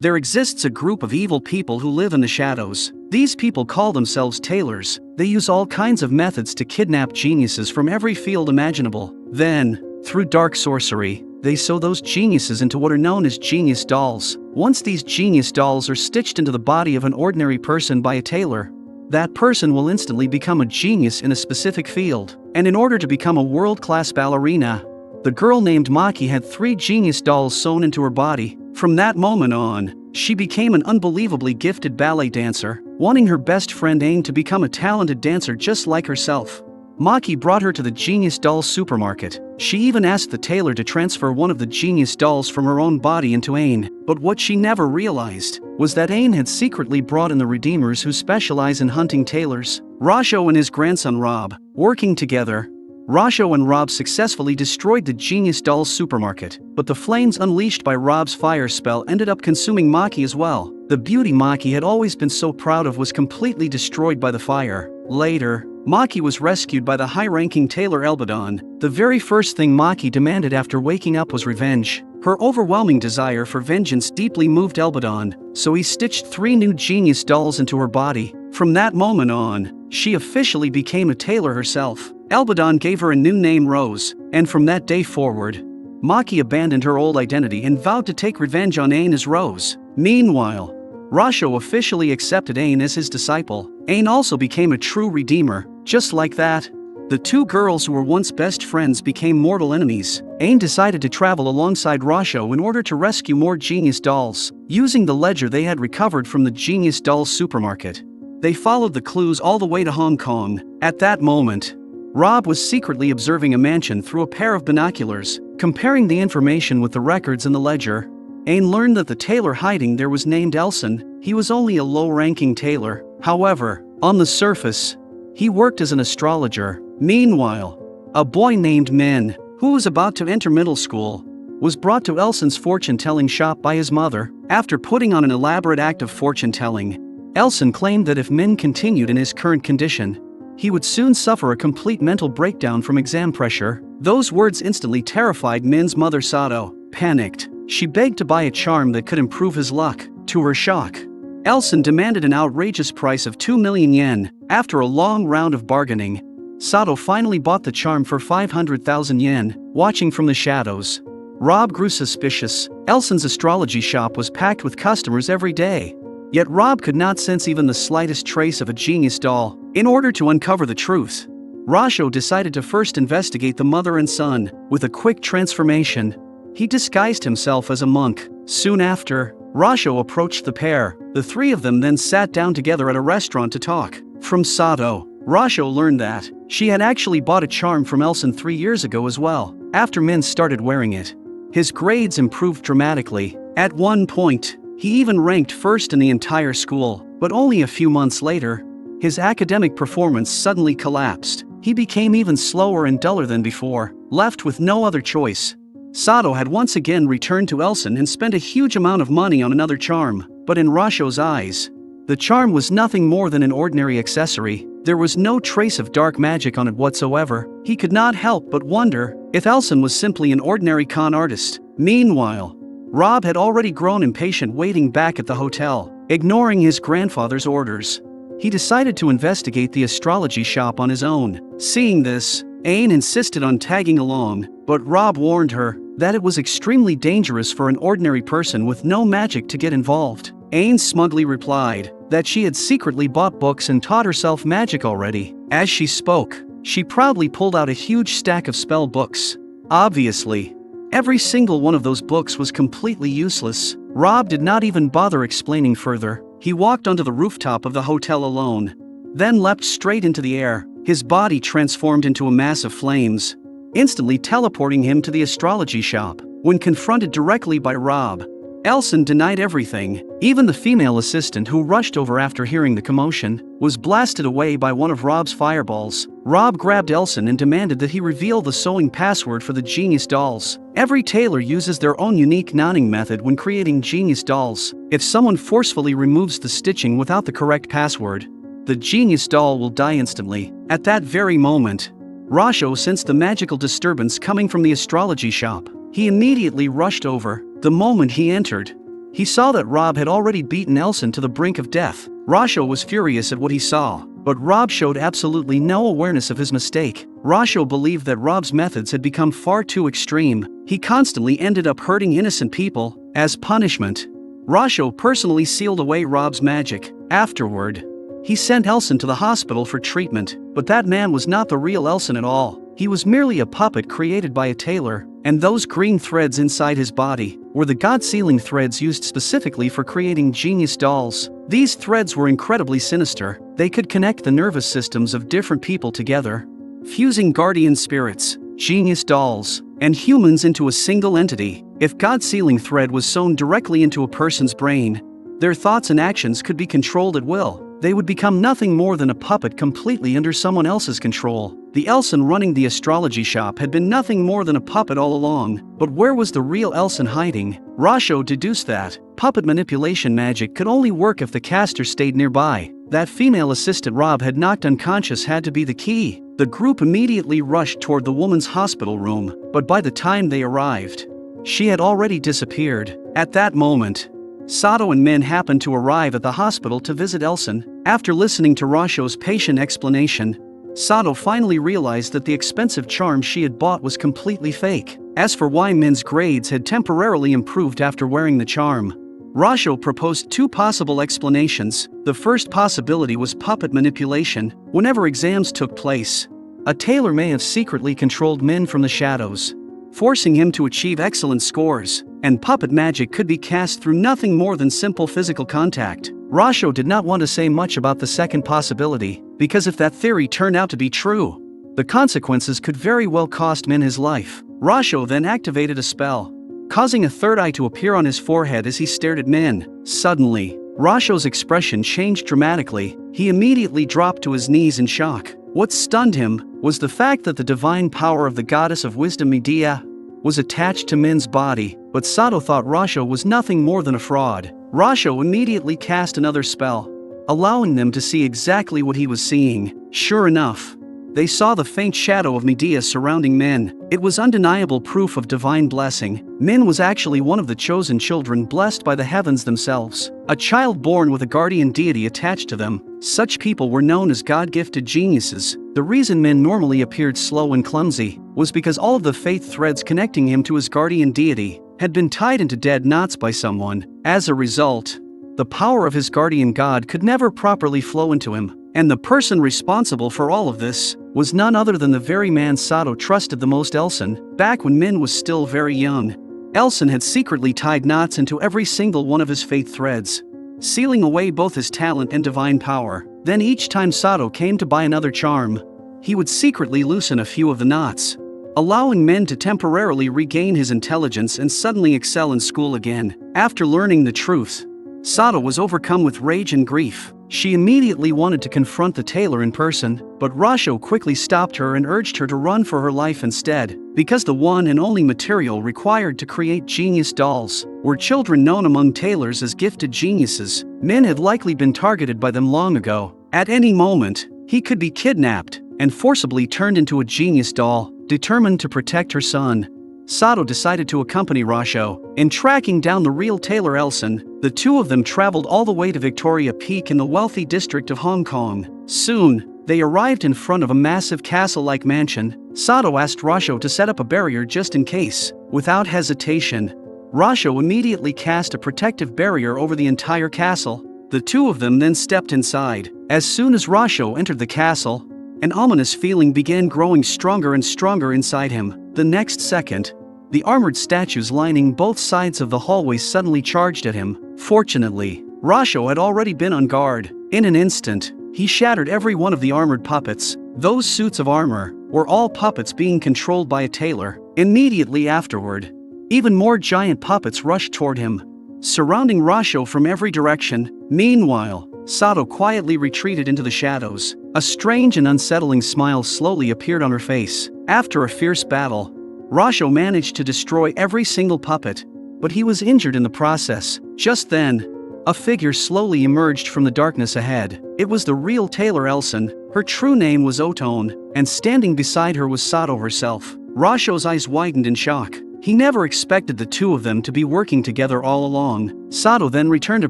There exists a group of evil people who live in the shadows. These people call themselves tailors. They use all kinds of methods to kidnap geniuses from every field imaginable. Then, through dark sorcery, they sew those geniuses into what are known as genius dolls. Once these genius dolls are stitched into the body of an ordinary person by a tailor, that person will instantly become a genius in a specific field. And in order to become a world-class ballerina, the girl named Maki had 3 genius dolls sewn into her body. From that moment on, she became an unbelievably gifted ballet dancer, wanting her best friend Ain to become a talented dancer just like herself. Maki brought her to the Genius Doll supermarket. She even asked the tailor to transfer one of the Genius Dolls from her own body into Ain. But what she never realized was that Ain had secretly brought in the Redeemers who specialize in hunting tailors. Rasho and his grandson Rob, working together, Rasho and Rob successfully destroyed the Genius Dolls supermarket, but the flames unleashed by Rob's fire spell ended up consuming Maki as well. The beauty Maki had always been so proud of was completely destroyed by the fire. Later, Maki was rescued by the high-ranking tailor Elbadon. The very first thing Maki demanded after waking up was revenge. Her overwhelming desire for vengeance deeply moved Elbadon, so he stitched 3 new Genius Dolls into her body. From that moment on, she officially became a tailor herself. Elbadon gave her a new name, Rose, and from that day forward, Maki abandoned her old identity and vowed to take revenge on Ain as Rose. Meanwhile, Rasho officially accepted Ain as his disciple. Ain also became a true redeemer. Just like that, the 2 girls who were once best friends became mortal enemies. Ain decided to travel alongside Rasho in order to rescue more Genius Dolls. Using the ledger they had recovered from the Genius Dolls supermarket, they followed the clues all the way to Hong Kong. At that moment, Rob was secretly observing a mansion through a pair of binoculars. Comparing the information with the records in the ledger, Ain learned that the tailor hiding there was named Elson. He was only a low-ranking tailor. However, on the surface, he worked as an astrologer. Meanwhile, a boy named Min, who was about to enter middle school, was brought to Elson's fortune-telling shop by his mother. After putting on an elaborate act of fortune-telling, Elson claimed that if Min continued in his current condition, he would soon suffer a complete mental breakdown from exam pressure. Those words instantly terrified Min's mother Sato. Panicked, she begged to buy a charm that could improve his luck. To her shock, Elson demanded an outrageous price of 2 million yen. After a long round of bargaining, Sato finally bought the charm for 500,000 yen. Watching from the shadows, Rob grew suspicious. Elson's astrology shop was packed with customers every day. Yet Rob could not sense even the slightest trace of a genius doll. In order to uncover the truth, Rasho decided to first investigate the mother and son. With a quick transformation, he disguised himself as a monk. Soon after, Rasho approached the pair. The 3 of them then sat down together at a restaurant to talk. From Sato, Rasho learned that she had actually bought a charm from Elson 3 years ago as well. After Min started wearing it, his grades improved dramatically. At one point, he even ranked first in the entire school. But only a few months later, his academic performance suddenly collapsed. He became even slower and duller than before. Left with no other choice, Sato had once again returned to Elson and spent a huge amount of money on another charm. But in Rasho's eyes, the charm was nothing more than an ordinary accessory. There was no trace of dark magic on it whatsoever. He could not help but wonder if Elson was simply an ordinary con artist. Meanwhile, Rob had already grown impatient waiting back at the hotel. Ignoring his grandfather's orders, he decided to investigate the astrology shop on his own. Seeing this, Ain insisted on tagging along, but Rob warned her that it was extremely dangerous for an ordinary person with no magic to get involved. Ain smugly replied that she had secretly bought books and taught herself magic already. As she spoke, she proudly pulled out a huge stack of spell books. Obviously, every single one of those books was completely useless. Rob did not even bother explaining further. He walked onto the rooftop of the hotel alone, then leapt straight into the air. His body transformed into a mass of flames, instantly teleporting him to the astrology shop. When confronted directly by Rob, Elson denied everything. Even the female assistant who rushed over after hearing the commotion was blasted away by one of Rob's fireballs. Rob grabbed Elson and demanded that he reveal the sewing password for the Genius Dolls. Every tailor uses their own unique knotting method when creating Genius Dolls. If someone forcefully removes the stitching without the correct password, the Genius Doll will die instantly. At that very moment, Rasho sensed the magical disturbance coming from the astrology shop. He immediately rushed over. The moment he entered, He saw that Rob had already beaten Elson to the brink of death. Rasho was furious at what he saw, but Rob showed absolutely no awareness of his mistake. Rasho believed that Rob's methods had become far too extreme. He constantly ended up hurting innocent people. As punishment, Rasho personally sealed away Rob's magic. Afterward, he sent Elson to the hospital for treatment, but that man was not the real Elson at all. He was merely a puppet created by a tailor, and those green threads inside his body were the god-sealing threads used specifically for creating genius dolls. These threads were incredibly sinister. They could connect the nervous systems of different people together, fusing guardian spirits, genius dolls, and humans into a single entity. If god-sealing thread was sewn directly into a person's brain, their thoughts and actions could be controlled at will. They would become nothing more than a puppet completely under someone else's control. The Elson running the astrology shop had been nothing more than a puppet all along. But where was the real Elson hiding? Rasho deduced that puppet manipulation magic could only work if the caster stayed nearby. That female assistant Rob had knocked unconscious had to be the key. The group immediately rushed toward the woman's hospital room, but by the time they arrived, she had already disappeared. At that moment, Sato and Min happened to arrive at the hospital to visit Elson. After listening to Rasho's patient explanation, Sato finally realized that the expensive charm she had bought was completely fake. As for why Min's grades had temporarily improved after wearing the charm, Rasho proposed two possible explanations. The first possibility was puppet manipulation. Whenever exams took place, a tailor may have secretly controlled Min from the shadows, forcing him to achieve excellent scores, and puppet magic could be cast through nothing more than simple physical contact. Rasho did not want to say much about the second possibility, because if that theory turned out to be true, the consequences could very well cost Min his life. Rasho then activated a spell, causing a third eye to appear on his forehead as he stared at Min. Suddenly, Rasho's expression changed dramatically. He immediately dropped to his knees in shock. What stunned him was the fact that the divine power of the goddess of wisdom Medea was attached to Min's body, but Sato thought Rasho was nothing more than a fraud. Rasho immediately cast another spell, allowing them to see exactly what he was seeing. Sure enough, they saw the faint shadow of Medea surrounding Min. It was undeniable proof of divine blessing. Min was actually one of the chosen children blessed by the heavens themselves, a child born with a guardian deity attached to them. Such people were known as God-gifted geniuses. The reason Min normally appeared slow and clumsy was because all of the faith threads connecting him to his guardian deity had been tied into dead knots by someone. As a result, the power of his guardian god could never properly flow into him, and the person responsible for all of this was none other than the very man Sato trusted the most, Elson. Back when Min was still very young, Elson had secretly tied knots into every single one of his faith threads, sealing away both his talent and divine power. Then each time Sato came to buy another charm, he would secretly loosen a few of the knots, allowing Min to temporarily regain his intelligence and suddenly excel in school again. After learning the truth, Sato was overcome with rage and grief. She immediately wanted to confront the tailor in person, but Rasho quickly stopped her and urged her to run for her life instead, because the one and only material required to create genius dolls were children known among tailors as gifted geniuses. Min had likely been targeted by them long ago. At any moment, he could be kidnapped and forcibly turned into a genius doll. Determined to protect her son, Sato decided to accompany Rasho. In tracking down the real tailor Elson, the two of them traveled all the way to Victoria Peak in the wealthy district of Hong Kong. Soon, they arrived in front of a massive castle-like mansion. Sato asked Rasho to set up a barrier just in case. Without hesitation, Rasho immediately cast a protective barrier over the entire castle. The two of them then stepped inside. As soon as Rasho entered the castle, an ominous feeling began growing stronger and stronger inside him. The next second, the armored statues lining both sides of the hallway suddenly charged at him. Fortunately, Rasho had already been on guard. In an instant, he shattered every one of the armored puppets. Those suits of armor were all puppets being controlled by a tailor. Immediately afterward, even more giant puppets rushed toward him, surrounding Rasho from every direction. Meanwhile, Sato quietly retreated into the shadows. A strange and unsettling smile slowly appeared on her face. After a fierce battle, Rasho managed to destroy every single puppet, but he was injured in the process. Just then, a figure slowly emerged from the darkness ahead. It was the real tailor Elson. Her true name was Oton, and standing beside her was Sato herself. Rasho's eyes widened in shock. He never expected the two of them to be working together all along. Sato then returned a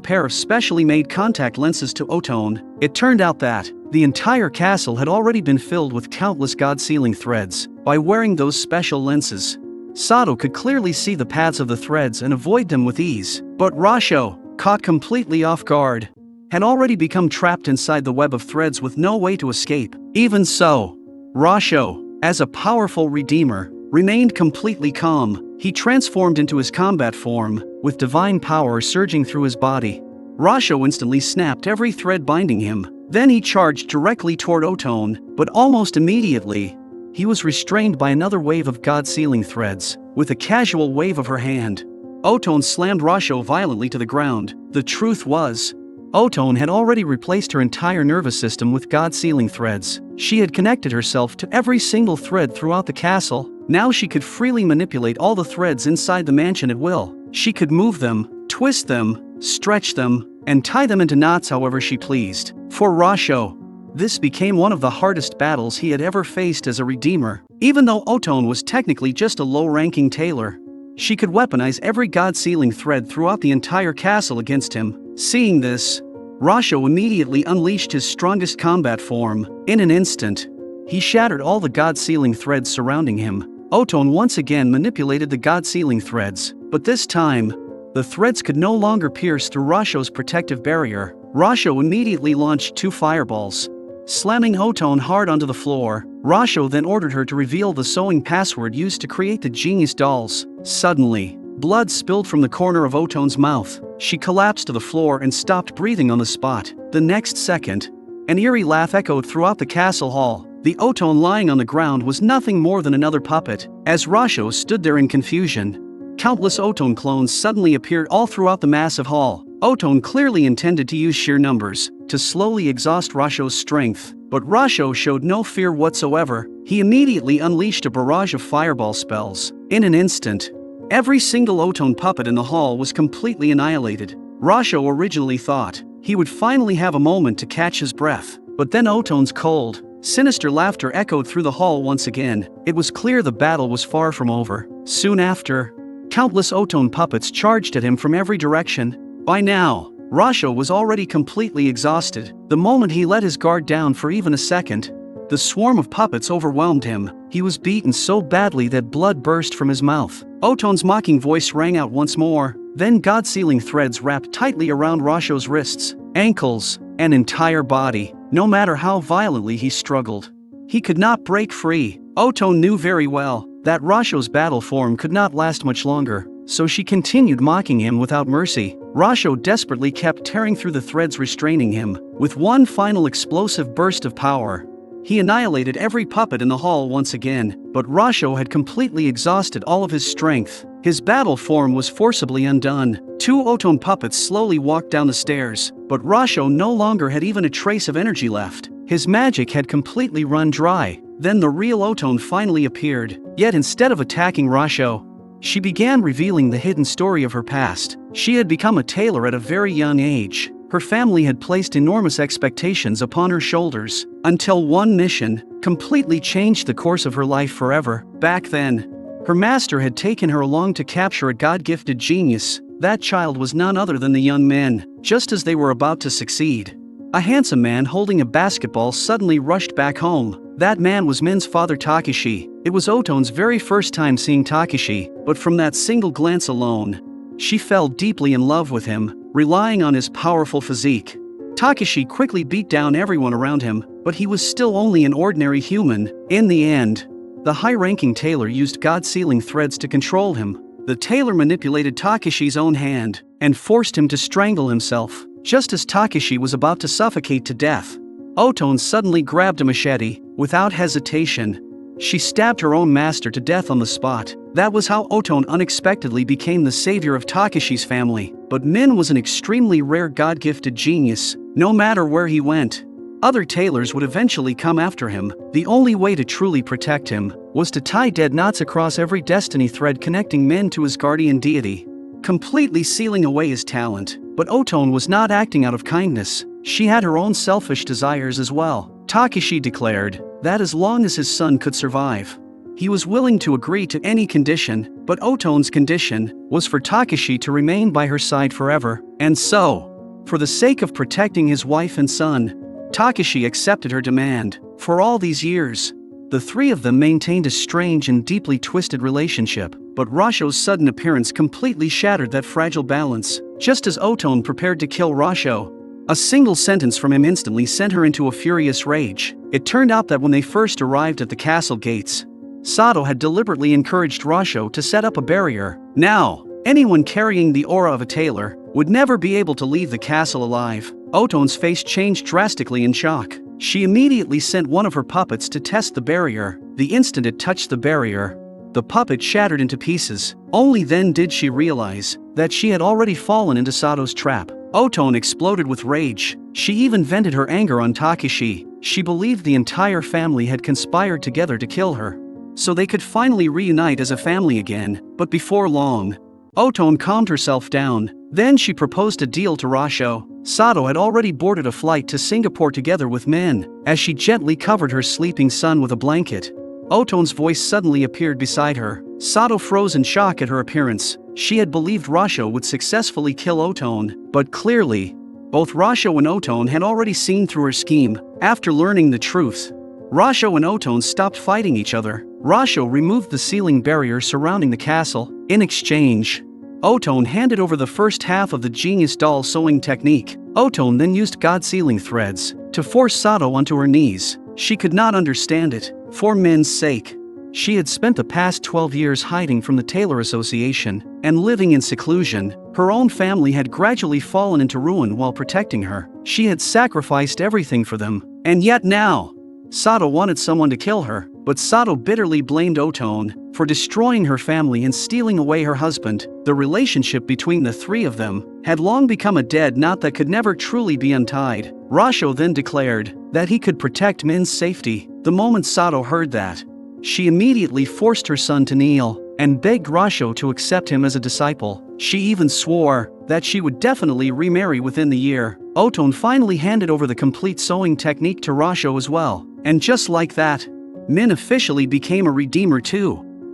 pair of specially made contact lenses to Oton. It turned out that the entire castle had already been filled with countless god-sealing threads. By wearing those special lenses, Sato could clearly see the paths of the threads and avoid them with ease. But Rasho, caught completely off guard, had already become trapped inside the web of threads with no way to escape. Even so, Rasho, as a powerful redeemer, remained completely calm. He transformed into his combat form, with divine power surging through his body. Rasho instantly snapped every thread binding him. Then he charged directly toward Oton, but almost immediately, he was restrained by another wave of god-sealing threads. With a casual wave of her hand, Oton slammed Rasho violently to the ground. The truth was, Oton had already replaced her entire nervous system with god-sealing threads. She had connected herself to every single thread throughout the castle. Now she could freely manipulate all the threads inside the mansion at will. She could move them, twist them, stretch them, and tie them into knots however she pleased. For Rasho, this became one of the hardest battles he had ever faced as a redeemer. Even though Oton was technically just a low-ranking tailor, she could weaponize every god-sealing thread throughout the entire castle against him. Seeing this, Rasho immediately unleashed his strongest combat form. In an instant, he shattered all the god-sealing threads surrounding him. Oton once again manipulated the god-sealing threads, but this time, the threads could no longer pierce through Rasho's protective barrier. Rasho immediately launched 2 fireballs, slamming Oton hard onto the floor. Rasho then ordered her to reveal the sewing password used to create the genius dolls. Suddenly, blood spilled from the corner of Oton's mouth. She collapsed to the floor and stopped breathing on the spot. The next second, an eerie laugh echoed throughout the castle hall. The Oton lying on the ground was nothing more than another puppet. As Rasho stood there in confusion, countless Oton clones suddenly appeared all throughout the massive hall. Oton clearly intended to use sheer numbers to slowly exhaust Rasho's strength, but Rasho showed no fear whatsoever. He immediately unleashed a barrage of fireball spells. In an instant, every single Oton puppet in the hall was completely annihilated. Rasho originally thought he would finally have a moment to catch his breath, but then Oton's cold, sinister laughter echoed through the hall once again. It was clear the battle was far from over. Soon after, countless Oton puppets charged at him from every direction. By now, Rasho was already completely exhausted. The moment he let his guard down for even a second, the swarm of puppets overwhelmed him. He was beaten so badly that blood burst from his mouth. Oton's mocking voice rang out once more. Then god-sealing threads wrapped tightly around Rasho's wrists, ankles, and entire body. No matter how violently he struggled, he could not break free. Oton knew very well that Rasho's battle form could not last much longer, so she continued mocking him without mercy. Rasho desperately kept tearing through the threads restraining him. With one final explosive burst of power, he annihilated every puppet in the hall once again, but Rasho had completely exhausted all of his strength. His battle form was forcibly undone. 2 Oton puppets slowly walked down the stairs, but Rasho no longer had even a trace of energy left. His magic had completely run dry. Then the real Oton finally appeared, yet instead of attacking Rasho, she began revealing the hidden story of her past. She had become a tailor at a very young age. Her family had placed enormous expectations upon her shoulders, until one mission completely changed the course of her life forever. Back then, her master had taken her along to capture a god-gifted genius. That child was none other than the young men. Just as they were about to succeed, a handsome man holding a basketball suddenly rushed back home. That man was Min's father Takeshi. It was Oton's very first time seeing Takeshi, but from that single glance alone, she fell deeply in love with him, relying on his powerful physique. Takeshi quickly beat down everyone around him, but he was still only an ordinary human. In the end, the high-ranking tailor used god-sealing threads to control him. The tailor manipulated Takeshi's own hand and forced him to strangle himself. Just as Takeshi was about to suffocate to death, Oton suddenly grabbed a machete. Without hesitation, she stabbed her own master to death on the spot. That was how Oton unexpectedly became the savior of Takeshi's family. But Min was an extremely rare god-gifted genius. No matter where he went, other tailors would eventually come after him. The only way to truly protect him was to tie dead knots across every destiny thread connecting Min to his guardian deity, completely sealing away his talent. But Oton was not acting out of kindness. She had her own selfish desires as well. Takeshi declared that as long as his son could survive, He was willing to agree to any condition, but Oton's condition was for Takashi to remain by her side forever, and so, for the sake of protecting his wife and son, Takashi accepted her demand. For all these years, the three of them maintained a strange and deeply twisted relationship, but Rasho's sudden appearance completely shattered that fragile balance. Just as Oton prepared to kill Rasho, a single sentence from him instantly sent her into a furious rage. It turned out that when they first arrived at the castle gates, Sato had deliberately encouraged Rasho to set up a barrier. Now, anyone carrying the aura of a tailor would never be able to leave the castle alive. Oton's face changed drastically in shock. She immediately sent one of her puppets to test the barrier. The instant it touched the barrier, the puppet shattered into pieces. Only then did she realize that she had already fallen into Sato's trap. Oton exploded with rage. She even vented her anger on Takashi. She believed the entire family had conspired together to kill her, so they could finally reunite as a family again. But before long, Oton calmed herself down. Then she proposed a deal to Rasho. Sato had already boarded a flight to Singapore together with Min. As she gently covered her sleeping son with a blanket, Oton's voice suddenly appeared beside her. Sato froze in shock at her appearance. She had believed Rasho would successfully kill Oton, but clearly, both Rasho and Oton had already seen through her scheme. After learning the truth, Rasho and Oton stopped fighting each other. Rasho removed the ceiling barrier surrounding the castle. In exchange, Oton handed over the first half of the genius doll sewing technique. Oton then used god sealing threads to force Sato onto her knees. She could not understand it. For Min's sake, she had spent the past 12 years hiding from the Tailor Association and living in seclusion. Her own family had gradually fallen into ruin while protecting her. She had sacrificed everything for them. And yet now, Sato wanted someone to kill her. But Sato bitterly blamed Oton for destroying her family and stealing away her husband. The relationship between the three of them had long become a dead knot that could never truly be untied. Rasho then declared that he could protect Min's safety. The moment Sato heard that, she immediately forced her son to kneel and begged Rasho to accept him as a disciple. She even swore that she would definitely remarry within the year. Oton finally handed over the complete sewing technique to Rasho as well. And just like that, Min officially became a redeemer too.